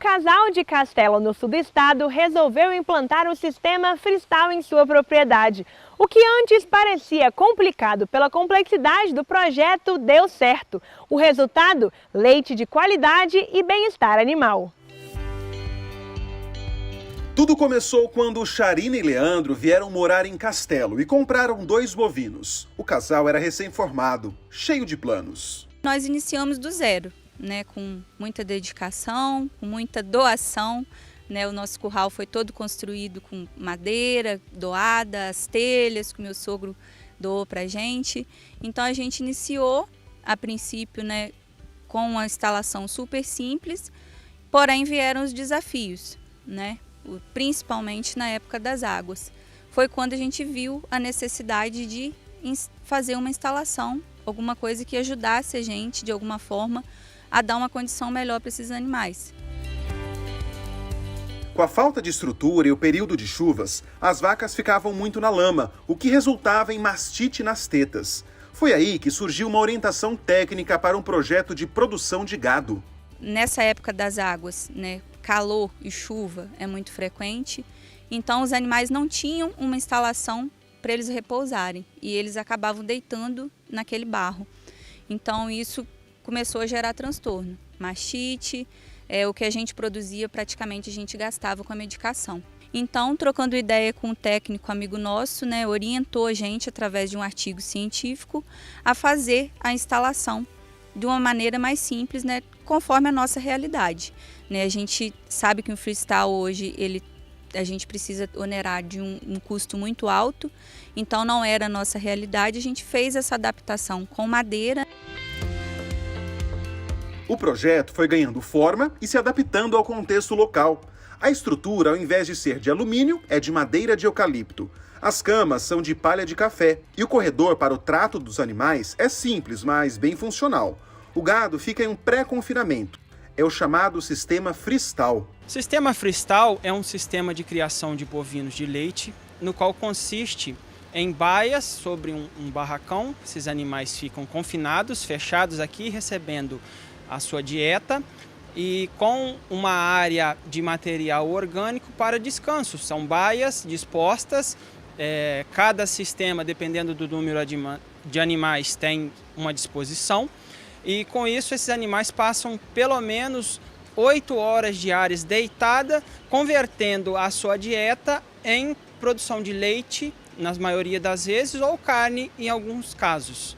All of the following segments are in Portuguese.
casal de Castelo, no sul do estado, resolveu implantar o sistema Freestyle em sua propriedade. O que antes parecia complicado pela complexidade do projeto deu certo. O resultado? Leite de qualidade e bem-estar animal. Tudo começou quando Charina e Leandro vieram morar em Castelo e compraram 2 bovinos. O casal era recém-formado, cheio de planos. Nós iniciamos do zero, com muita dedicação, com muita doação. O nosso curral foi todo construído com madeira doada, as telhas que o meu sogro doou para a gente. Então a gente iniciou, a princípio, com uma instalação super simples, porém vieram os desafios, principalmente na época das águas. Foi quando a gente viu a necessidade de fazer uma instalação, alguma coisa que ajudasse a gente, de alguma forma, a dar uma condição melhor para esses animais. Com a falta de estrutura e o período de chuvas, as vacas ficavam muito na lama, o que resultava em mastite nas tetas. Foi aí que surgiu uma orientação técnica para um projeto de produção de gado. Nessa época das águas, calor e chuva é muito frequente, então os animais não tinham uma instalação para eles repousarem e eles acabavam deitando naquele barro. Então isso começou a gerar transtorno, mastite, o que a gente produzia praticamente a gente gastava com a medicação. Então, trocando ideia com um técnico amigo nosso, orientou a gente através de um artigo científico a fazer a instalação de uma maneira mais simples, conforme a nossa realidade. A gente sabe que o freestyle hoje a gente precisa onerar de um custo muito alto, então não era a nossa realidade, a gente fez essa adaptação com madeira. O projeto foi ganhando forma e se adaptando ao contexto local. A estrutura, ao invés de ser de alumínio, é de madeira de eucalipto. As camas são de palha de café e o corredor para o trato dos animais é simples, mas bem funcional. O gado fica em um pré-confinamento. É o chamado sistema Freestyle. O sistema Freestyle é um sistema de criação de bovinos de leite, no qual consiste em baias sobre um barracão. Esses animais ficam confinados, fechados aqui, recebendo a sua dieta e com uma área de material orgânico para descanso. São baias dispostas, cada sistema, dependendo do número de animais, tem uma disposição. E com isso esses animais passam pelo menos 8 horas diárias deitada, convertendo a sua dieta em produção de leite, na maioria das vezes, ou carne em alguns casos.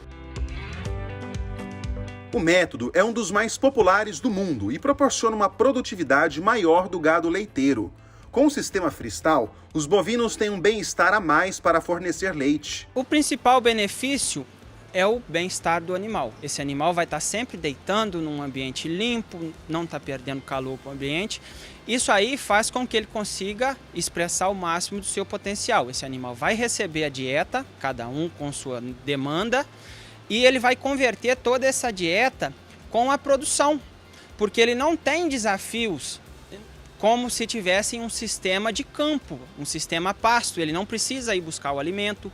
O método é um dos mais populares do mundo e proporciona uma produtividade maior do gado leiteiro. Com o sistema Freestyle, os bovinos têm um bem-estar a mais para fornecer leite. O principal benefício é o bem-estar do animal. Esse animal vai estar sempre deitando num ambiente limpo, não está perdendo calor para o ambiente. Isso aí faz com que ele consiga expressar o máximo do seu potencial. Esse animal vai receber a dieta, cada um com sua demanda, e ele vai converter toda essa dieta com a produção, porque ele não tem desafios como se tivesse um sistema de campo, um sistema pasto. Ele não precisa ir buscar o alimento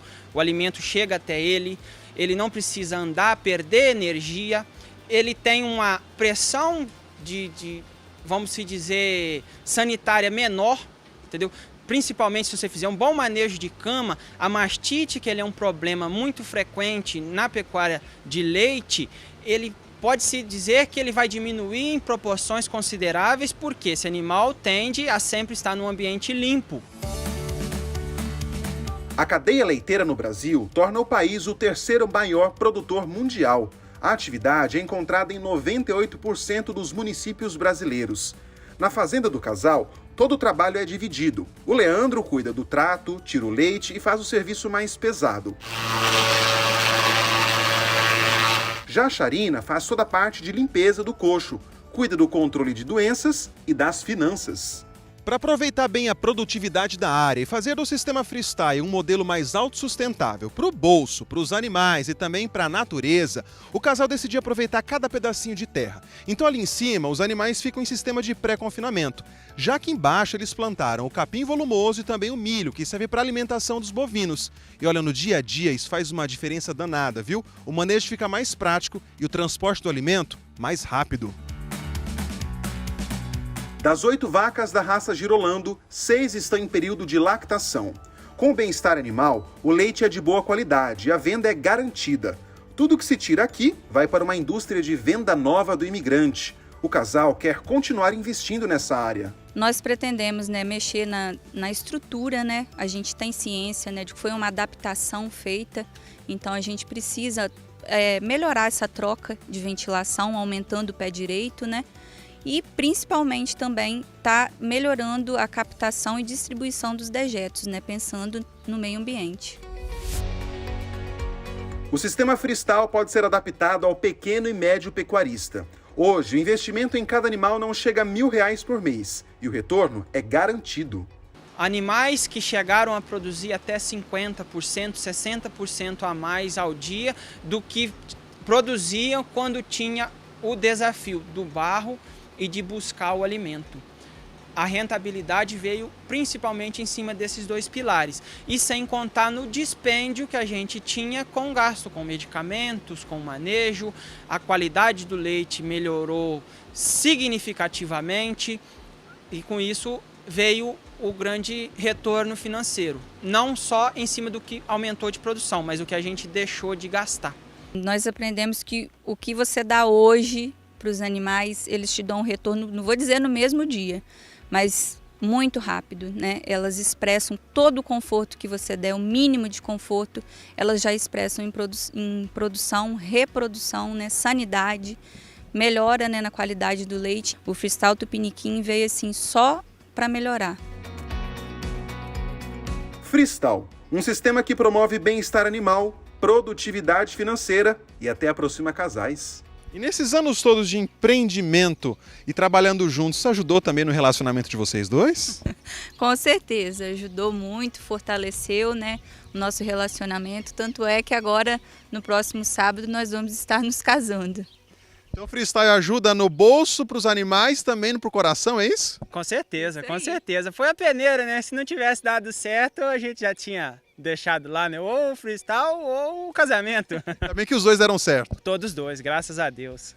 chega até ele não precisa andar, perder energia, ele tem uma pressão vamos dizer, sanitária menor, entendeu? Principalmente se você fizer um bom manejo de cama, a mastite, que ele é um problema muito frequente na pecuária de leite, ele pode-se dizer que ele vai diminuir em proporções consideráveis, porque esse animal tende a sempre estar num ambiente limpo. A cadeia leiteira no Brasil torna o país o 3º maior produtor mundial. A atividade é encontrada em 98% dos municípios brasileiros. Na fazenda do casal, todo o trabalho é dividido. O Leandro cuida do trato, tira o leite e faz o serviço mais pesado. Já a Charina faz toda a parte de limpeza do coxo, cuida do controle de doenças e das finanças. Para aproveitar bem a produtividade da área e fazer do sistema Freestyle um modelo mais autossustentável para o bolso, para os animais e também para a natureza, o casal decidiu aproveitar cada pedacinho de terra. Então ali em cima, os animais ficam em sistema de pré-confinamento. Já que embaixo eles plantaram o capim volumoso e também o milho, que serve para a alimentação dos bovinos. E olha, no dia a dia isso faz uma diferença danada, viu? O manejo fica mais prático e o transporte do alimento mais rápido. Das 8 vacas da raça Girolando, 6 estão em período de lactação. Com o bem-estar animal, o leite é de boa qualidade e a venda é garantida. Tudo que se tira aqui vai para uma indústria de venda nova do imigrante. O casal quer continuar investindo nessa área. Nós pretendemos, mexer na estrutura, A gente tem ciência, de que foi uma adaptação feita, então a gente precisa melhorar essa troca de ventilação, aumentando o pé direito, E principalmente também está melhorando a captação e distribuição dos dejetos, pensando no meio ambiente. O sistema freestyle pode ser adaptado ao pequeno e médio pecuarista. Hoje, o investimento em cada animal não chega a R$1.000 por mês e o retorno é garantido. Animais que chegaram a produzir até 50%, 60% a mais ao dia do que produziam quando tinha o desafio do barro e de buscar o alimento. A rentabilidade veio principalmente em cima desses 2 pilares. E sem contar no dispêndio que a gente tinha com gasto, com medicamentos, com manejo. A qualidade do leite melhorou significativamente e com isso veio o grande retorno financeiro. Não só em cima do que aumentou de produção, mas o que a gente deixou de gastar. Nós aprendemos que o que você dá hoje para os animais, eles te dão um retorno, não vou dizer no mesmo dia, mas muito rápido, Elas expressam todo o conforto que você der, o mínimo de conforto, elas já expressam em produção, reprodução, sanidade, melhora na qualidade do leite. O Freestyle Tupiniquim veio assim só para melhorar. Freestyle, um sistema que promove bem-estar animal, produtividade financeira e até aproxima casais. E nesses anos todos de empreendimento e trabalhando juntos, isso ajudou também no relacionamento de vocês dois? Com certeza, ajudou muito, fortaleceu o nosso relacionamento. Tanto é que agora, no próximo sábado, nós vamos estar nos casando. Então o freestyle ajuda no bolso, para os animais, também para o coração, é isso? Com certeza, com certeza. Foi a peneira, Se não tivesse dado certo, a gente já tinha deixado lá, ou o freestyle ou o casamento. Também que os dois deram certo. Todos 2, graças a Deus.